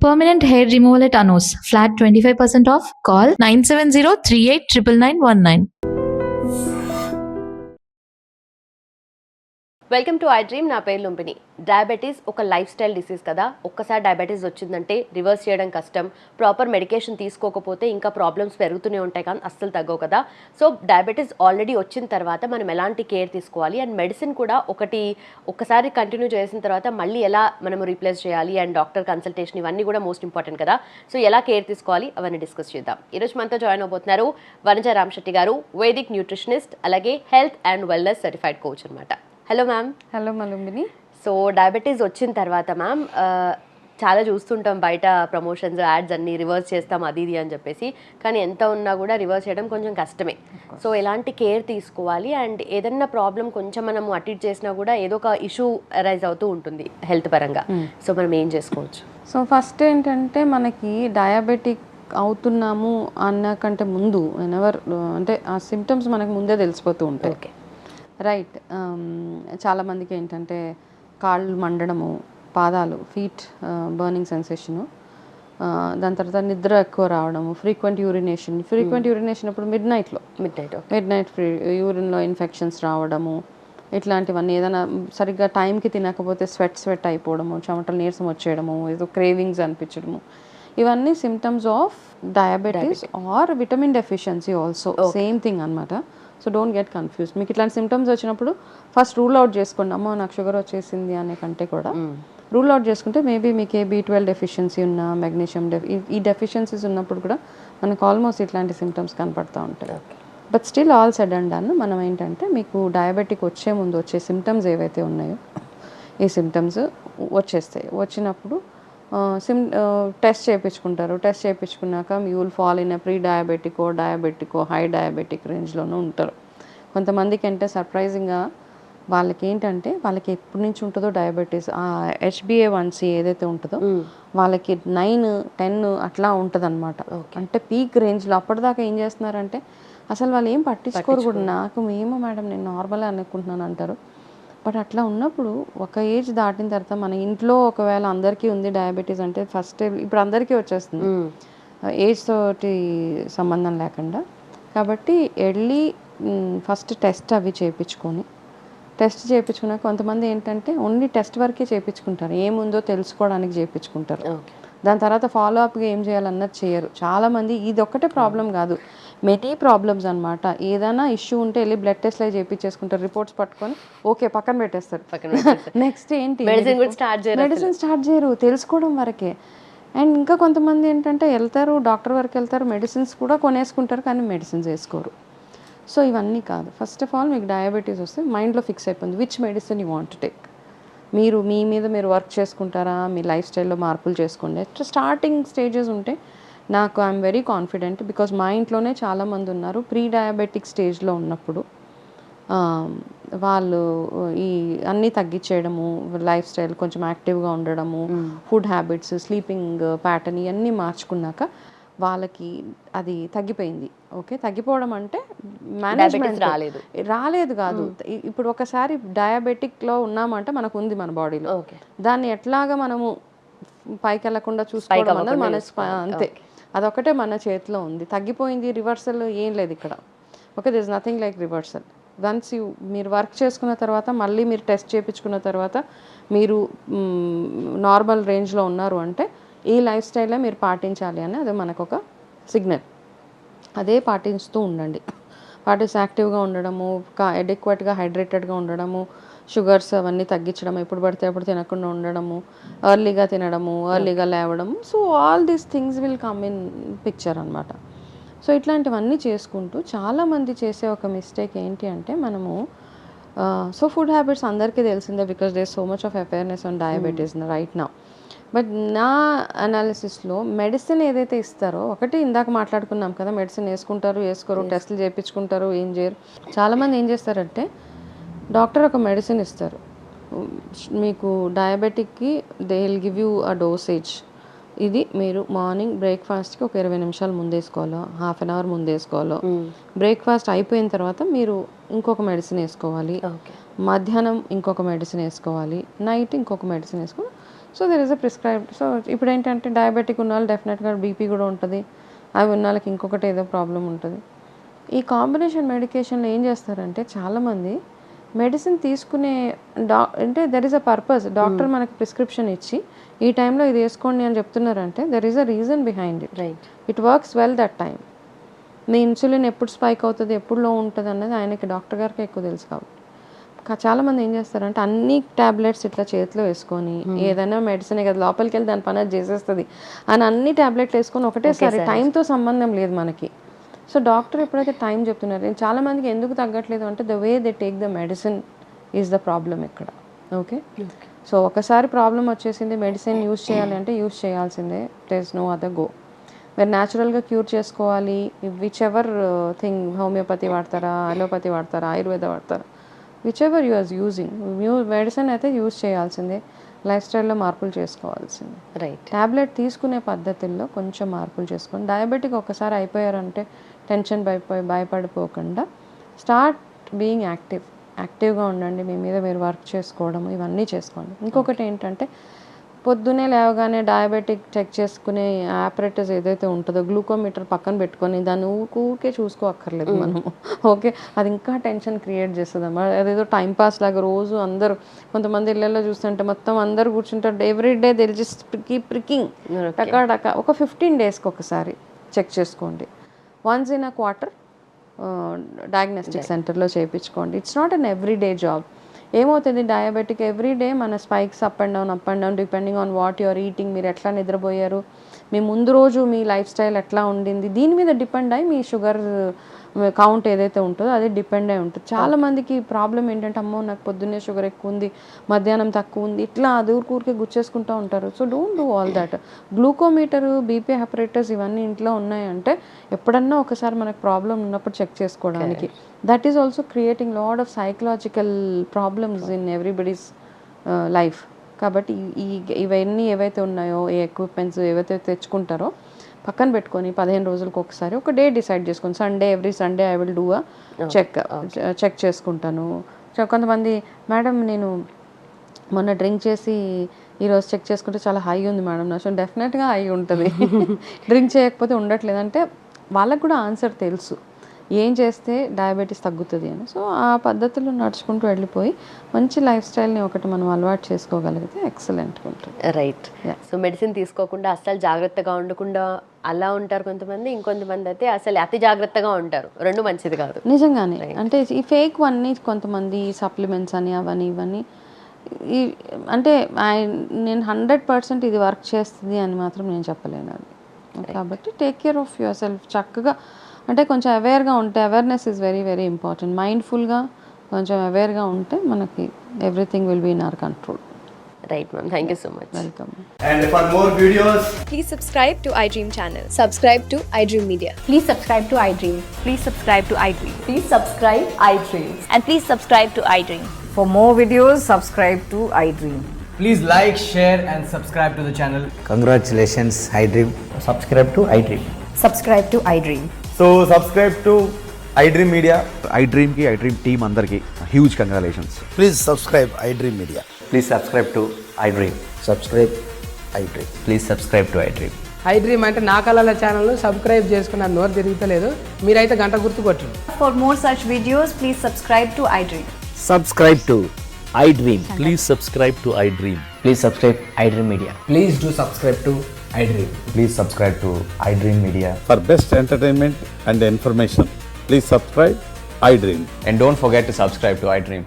Permanent hair removal at Anos. Flat 25% off. Call 970-389919. Welcome to I dream. నా పేరు లుంపిని. Diabetes ఒక life style disease కదా. ఒక్కసారి diabetes వచ్చిందంటే రివర్స్ చేయడం కష్టం. ప్రాపర్ మెడికేషన్ తీసుకోకపోతే ఇంకా ప్రాబ్లమ్స్ పెరుగుతూనే ఉంటాయి కానీ అస్సలు తగ్గవు కదా. సో డయాబెటీస్ ఆల్రెడీ వచ్చిన తర్వాత మనం ఎలాంటి కేర్ తీసుకోవాలి అండ్ మెడిసిన్ కూడా ఒక్కసారి కంటిన్యూ చేసిన తర్వాత మళ్ళీ ఎలా మనం రీప్లేస్ చేయాలి అండ్ డాక్టర్ కన్సల్టేషన్ ఇవన్నీ కూడా మోస్ట్ ఇంపార్టెంట్ కదా. సో ఎలా కేర్ తీసుకోవాలి అవన్నీ డిస్కస్ చేద్దాం. ఈరోజు మనతో జాయిన్ అవబోతున్నారు వనజ రామశెట్టి గారు, వేదిక్ న్యూట్రిషనిస్ట్, అలాగే health and wellness certified coach అనమాట. Hello ma'am. Hello Malumbini. So diabetes వచ్చిన తర్వాత మ్యామ్ చాలా చూస్తుంటాం బయట ప్రమోషన్స్, యాడ్స్ అన్నీ రివర్స్ చేస్తాం అది ఇది అని చెప్పేసి, కానీ ఎంత ఉన్నా కూడా రివర్స్ చేయడం కొంచెం కష్టమే. సో ఎలాంటి కేర్ తీసుకోవాలి అండ్ ఏదన్నా ప్రాబ్లం కొంచెం మనం అటు ఇటు చేసినా కూడా ఏదో ఒక ఇష్యూ అరైజ్ అవుతూ ఉంటుంది హెల్త్ పరంగా. సో మనం ఏం చేసుకోవచ్చు? సో ఫస్ట్ ఏంటంటే మనకి డయాబెటిక్ అవుతున్నాము అన్నకంటే ముందు అంటే ఆ సిమ్టమ్స్ మనకు ముందే తెలిసిపోతూ ఉంటాయి. Okay, right. చాలామందికి ఏంటంటే కాళ్ళు మండడము, పాదాలు, ఫీట్ బర్నింగ్ సెన్సేషను, దాని తర్వాత నిద్ర ఎక్కువ రావడము, ఫ్రీక్వెంట్ యూరినేషన్ అప్పుడు మిడ్ నైట్ యూరిన్లో ఇన్ఫెక్షన్స్ రావడము, ఇట్లాంటివన్నీ. ఏదైనా సరిగ్గా టైంకి తినకపోతే స్వెట్ అయిపోవడము, చెమటలు నీరసం వచ్చేయడము, ఏదో క్రేవింగ్స్ అనిపించడము, ఇవన్నీ symptoms of diabetes or vitamin deficiency also same thing అనమాట. So don't get confuse. మీకు ఇట్లాంటి సిమ్టమ్స్ వచ్చినప్పుడు ఫస్ట్ రూల్ అవుట్ చేసుకోండి. అమ్మో నాకు షుగర్ వచ్చేసింది అనే కంటే కూడా రూల్ అవుట్ చేసుకుంటే మేబీ మీకు B12 డెఫిషియన్సీ ఉన్న, మెగ్నీషియం ఈ డెఫిషియన్సీస్ ఉన్నప్పుడు కూడా మనకు ఆల్మోస్ట్ ఇట్లాంటి సిమ్టమ్స్ కనపడుతూ ఉంటాయి. But still all said and done మనం ఏంటంటే మీకు డయాబెటిక్ వచ్చే ముందు వచ్చే సిమ్టమ్స్ ఏవైతే ఉన్నాయో ఈ సిమ్టమ్స్ వచ్చినప్పుడు టెస్ట్ చేయించుకుంటారు. టెస్ట్ చేయించుకున్నాక you will fall in pre డయాబెటికో హై డయాబెటిక్ రేంజ్లోనూ ఉంటారు. కొంతమందికి అంటే సర్ప్రైజింగ్గా వాళ్ళకి ఎప్పటి నుంచి ఉంటుందో డయాబెటీస్, ఆ HbA1c ఏదైతే ఉంటుందో వాళ్ళకి 9-10 అట్లా ఉంటుంది అనమాట. అంటే పీక్ రేంజ్లో. అప్పటిదాకా ఏం చేస్తున్నారంటే అసలు వాళ్ళు ఏం పట్టించుకోరు కూడా. ఏమో మేడం నేను నార్మల్ అనుకుంటున్నాను అంటారు. బట్ అట్లా ఉన్నప్పుడు ఒక ఏజ్ దాటిన తర్వాత మన ఇంట్లో ఒకవేళ అందరికీ ఉంది డయాబెటీస్ అంటే ఫస్ట్ ఇప్పుడు అందరికీ వచ్చేస్తుంది ఏజ్ తోటి సంబంధం లేకుండా. కాబట్టి ఎర్లీ ఫస్ట్ టెస్ట్ అవి చేయించుకున్నాక కొంతమంది ఏంటంటే ఓన్లీ టెస్ట్ వరకే చేయించుకుంటారు, ఏముందో తెలుసుకోవడానికి చేయించుకుంటారు. దాని తర్వాత ఫాలో అప్గా ఏం చేయాలన్నది చేయరు చాలామంది. ఇది ఒక్కటే ప్రాబ్లం కాదు, మెనీ ప్రాబ్లమ్స్ అనమాట. ఏదైనా ఇష్యూ ఉంటే వెళ్ళి బ్లడ్ టెస్ట్ అవి చేయించేసుకుంటారు, రిపోర్ట్స్ పట్టుకొని ఓకే పక్కన పెట్టేస్తారు. నెక్స్ట్ ఏంటి మెడిసిన్ స్టార్ట్ చేయరు, తెలుసుకోవడం వరకే. అండ్ ఇంకా కొంతమంది ఏంటంటే వెళ్తారు డాక్టర్ వరకు వెళ్తారు, మెడిసిన్స్ కూడా కొనేసుకుంటారు కానీ మెడిసిన్స్ వేసుకోరు. సో ఇవన్నీ కాదు. ఫస్ట్ ఆఫ్ ఆల్ మీకు డయాబెటీస్ వస్తే మైండ్లో ఫిక్స్ అయిపోయింది which medicine you want to take. మీరు మీ మీద మీరు వర్క్ చేసుకుంటారా, మీ లైఫ్ స్టైల్లో మార్పులు చేసుకోండి. స్టార్టింగ్ స్టేజెస్ ఉంటే ఐఎమ్ వెరీ కాన్ఫిడెంట్ బికాజ్ మా ఇంట్లోనే చాలామంది ఉన్నారు ప్రీ డయాబెటిక్ స్టేజ్లో ఉన్నప్పుడు వాళ్ళు ఈ అన్నీ తగ్గించేయడము, లైఫ్ స్టైల్ కొంచెం యాక్టివ్గా ఉండడము, ఫుడ్ హ్యాబిట్స్, స్లీపింగ్ ప్యాటర్న్ ఇవన్నీ మార్చుకున్నాక వాళ్ళకి అది తగ్గిపోయింది. ఓకే, తగ్గిపోవడం అంటే మేనేజ్మెంట్ రాలేదు కాదు. ఇప్పుడు ఒకసారి డయాబెటిక్లో ఉన్నామంటే మనకు ఉంది మన బాడీలో, దాన్ని ఎట్లాగా మనము పైకి వెళ్ళకుండా చూసుకోవడం అన్నది మన అంతే, అదొకటే మన చేతిలో ఉంది. తగ్గిపోయింది, రివర్సల్ ఏం లేదు ఇక్కడ. Okay, this nothing like reversal. Once మీరు వర్క్ చేసుకున్న తర్వాత మళ్ళీ మీరు టెస్ట్ చేయించుకున్న తర్వాత మీరు నార్మల్ రేంజ్లో ఉన్నారు అంటే ఈ లైఫ్ స్టైల్లో మీరు పాటించాలి అని అది మనకు ఒక సిగ్నల్. అదే పాటిస్తూ ఉండండి. యాక్టివ్గా ఉండడము, అడెక్వేట్గా హైడ్రేటెడ్గా ఉండడము, షుగర్స్ అవన్నీ తగ్గించడం, ఎప్పుడు పడితే అప్పుడు తినకుండా ఉండడము, ఎర్లీగా తినడము, ఎర్లీగా లేవడము. So all these things will come in picture అనమాట. సో ఇట్లాంటివన్నీ చేసుకుంటూ చాలామంది చేసే ఒక మిస్టేక్ ఏంటి అంటే మనము సో ఫుడ్ హ్యాబిట్స్ అందరికీ తెలిసిందే because there so much of awareness on diabetes right now. But నా అనాలిసిస్లో మెడిసిన్ ఏదైతే ఇస్తారో, ఒకటి ఇందాక మాట్లాడుకున్నాం కదా, మెడిసిన్ వేసుకోరు, టెస్టులు చేయించుకుంటారు, ఏం చేయరు. చాలామంది ఏం చేస్తారంటే డాక్టర్ ఒక మెడిసిన్ ఇస్తారు మీకు డయాబెటిక్కి, they will give you a dosage. ఇది మీరు మార్నింగ్ బ్రేక్ఫాస్ట్కి ఒక 20 నిమిషాలు ముందేసుకోవాలో, హాఫ్ అన్ అవర్ ముందేసుకోవాలో, బ్రేక్ఫాస్ట్ అయిపోయిన తర్వాత మీరు ఇంకొక మెడిసిన్ వేసుకోవాలి, మధ్యాహ్నం ఇంకొక మెడిసిన్ వేసుకోవాలి, నైట్ ఇంకొక మెడిసిన్ వేసుకోవాలి. So there is a prescribed. So ఇప్పుడు ఏంటంటే డయాబెటిక్ ఉన్న వాళ్ళు డెఫినెట్గా బీపీ కూడా ఉంటుంది, అవి ఉన్న వాళ్ళకి ఇంకొకటి ఏదో ప్రాబ్లం ఉంటుంది. ఈ కాంబినేషన్ మెడికేషన్లో ఏం చేస్తారంటే చాలామంది మెడిసిన్ తీసుకునే అంటే there is a purpose. Doctor మనకి ప్రిస్క్రిప్షన్ ఇచ్చి ఈ టైంలో ఇది వేసుకోండి అని చెప్తున్నారంటే there is a reason behind it. Right. It works well that time. Me insulin ఎప్పుడు స్పైక్ అవుతుంది, ఎప్పుడు లో ఉంటుంది అన్నది ఆయనకి డాక్టర్ గారికి ఎక్కువ తెలుసు. కాబట్టి చాలామంది ఏం చేస్తారంటే అన్ని ట్యాబ్లెట్స్ ఇట్లా చేతిలో వేసుకొని ఏదైనా మెడిసిన్ కదా లోపలికి వెళ్ళి దాని పని అది చేసేస్తుంది అని అన్ని ట్యాబ్లెట్లు వేసుకొని ఒకటేసారి టైంతో సంబంధం లేదు మనకి. సో డాక్టర్ ఎప్పుడైతే టైం చెప్తున్నారు, చాలామందికి ఎందుకు తగ్గట్లేదు అంటే the way they take the medicine is the problem ఇక్కడ. ఓకే, సో ఒకసారి ప్రాబ్లం వచ్చేసింది, మెడిసిన్ యూస్ చేయాలి అంటే యూస్ చేయాల్సిందే, there is no other go. మీరు న్యాచురల్గా క్యూర్ చేసుకోవాలి, విచ్ ఎవర్ థింగ్, హోమియోపతి వాడతారా, అలోపతి వాడతారా, ఆయుర్వేద వాడతారా, which ever you are using, medicine అయితే యూజ్ చేయాల్సిందే, లైఫ్ స్టైల్లో మార్పులు చేసుకోవాల్సిందే. రైట్. ట్యాబ్లెట్ తీసుకునే పద్ధతుల్లో కొంచెం మార్పులు చేసుకోండి. డయాబెటిక్ ఒకసారి అయిపోయారంటే టెన్షన్ భయపడిపోకుండా స్టార్ట్ బీయింగ్ యాక్టివ్గా ఉండండి. మీ మీద మీరు వర్క్ చేసుకోవడం ఇవన్నీ చేసుకోండి. ఇంకొకటి ఏంటంటే పొద్దునే లేవగానే డయాబెటిక్ చెక్ చేసుకునే ఆపరేటర్స్ ఏదైతే ఉంటుందో గ్లూకోమీటర్ పక్కన పెట్టుకొని దాన్ని ఊరికే చూసుకోక్కర్లేదు మనము. ఓకే, అది ఇంకా టెన్షన్ క్రియేట్ చేస్తుంది అన్నమాట. అదేదో టైంపాస్ లాగా రోజు అందరూ కొంతమంది ఇళ్ళల్లో చూస్తుంటే మొత్తం అందరు కూర్చుంటారు, every day they just pricking టకా ఒక 15 డేస్కి ఒకసారి చెక్ చేసుకోండి. Once in a quarter diagnostic సెంటర్లో చేయించుకోండి. It's not an every day job. ఏమవుతుంది డయాబెటిక్ ఎవ్రీ డే మన spikes up and down depending on what you're eating, మీరు ఎట్లా నిద్రపోయారు, మీ ముందు రోజు మీ లైఫ్ స్టైల్ ఎట్లా ఉండింది, దీని మీద డిపెండ్ అయ్యి మీ షుగర్ కౌంట్ ఏదైతే ఉంటుందో అది డిపెండ్ అయి ఉంటుంది. చాలా మందికి ప్రాబ్లం ఏంటంటే అమ్మో నాకు పొద్దున్నే షుగర్ ఎక్కువ ఉంది, మధ్యాహ్నం తక్కువ ఉంది, ఇట్లా అది ఊరికే గుచ్చేసుకుంటూ ఉంటారు. So don't do all that. Glucometer, BP operators ఇవన్నీ ఇంట్లో ఉన్నాయంటే ఎప్పుడన్నా ఒకసారి మనకు ప్రాబ్లం ఉన్నప్పుడు చెక్ చేసుకోవడానికి. That is also creating lot of psychological problems in everybody's life. కాబట్టి ఇవన్నీ ఏవైతే ఉన్నాయో, ఈ ఎక్విప్మెంట్స్ ఏవైతే తెచ్చుకుంటారో పక్కన పెట్టుకొని 15 రోజులకు ఒకసారి ఒక డే డిసైడ్ చేసుకొని every Sunday I will do a check చేసుకుంటాను. కొంతమంది మేడం నేను మొన్న డ్రింక్ చేసి ఈరోజు చెక్ చేసుకుంటే చాలా హై ఉంది మేడం నా, సో డెఫినెట్గా హై ఉంటుంది. డ్రింక్ చేయకపోతే ఉండట్లేదు అంటే వాళ్ళకు కూడా ఆన్సర్ తెలుసు ఏం చేస్తే డయాబెటీస్ తగ్గుతుంది అని. సో ఆ పద్ధతుల్లో నడుచుకుంటూ వెళ్ళిపోయి మంచి లైఫ్ స్టైల్ని ఒకటి మనం అలవాటు చేసుకోగలిగితే ఎక్సలెంట్గా ఉంటుంది. రైట్. సో మెడిసిన్ తీసుకోకుండా అస్సలు జాగ్రత్తగా ఉండకుండా అలా ఉంటారు కొంతమంది, ఇంకొంతమంది అయితే అసలు అతి జాగ్రత్తగా ఉంటారు. రెండు మంచిది కాదు నిజంగానే. అంటే ఈ ఫేక్ వన్నీ కొంతమంది సప్లిమెంట్స్ అని అవన్నీ ఇవన్నీ ఈ అంటే నేను 100% ఇది వర్క్ చేస్తుంది అని మాత్రం నేను చెప్పలేను అది. కాబట్టి take care of yourself. చక్కగా అంటే కొంచెం అవేర్గా ఉంటే, awareness is very very important. మైండ్ఫుల్గా కొంచెం అవేర్గా ఉంటే మనకి everything will be in our control. Right ma'am, thank you so much. Welcome. And for more videos, Please subscribe to iDream channel. Subscribe to iDream Media. Please subscribe to iDream. Please subscribe to iDream. Please subscribe iDream. And please subscribe to iDream. For more videos, subscribe to iDream. please like, share and subscribe to the channel. Congratulations, iDream. Subscribe to iDream. Subscribe to iDream. So subscribe to iDream Media. iDream ki iDream team andarki huge congratulations. Please subscribe iDream Media. Please subscribe to iDream. Subscribe iDream. Please subscribe to iDream. iDream అంటే నా కళల channel subscribe చేసుకున్న నోరు తిరుగుతలేదు, మీరైతే గంట గుర్తు కొట్టండి. For more such videos, please subscribe to iDream. Subscribe to iDream. Please subscribe to iDream. Please subscribe iDream Media. Please do subscribe to iDream. Please subscribe to iDream Media. For best entertainment and information, please subscribe iDream. And don't forget to subscribe to iDream.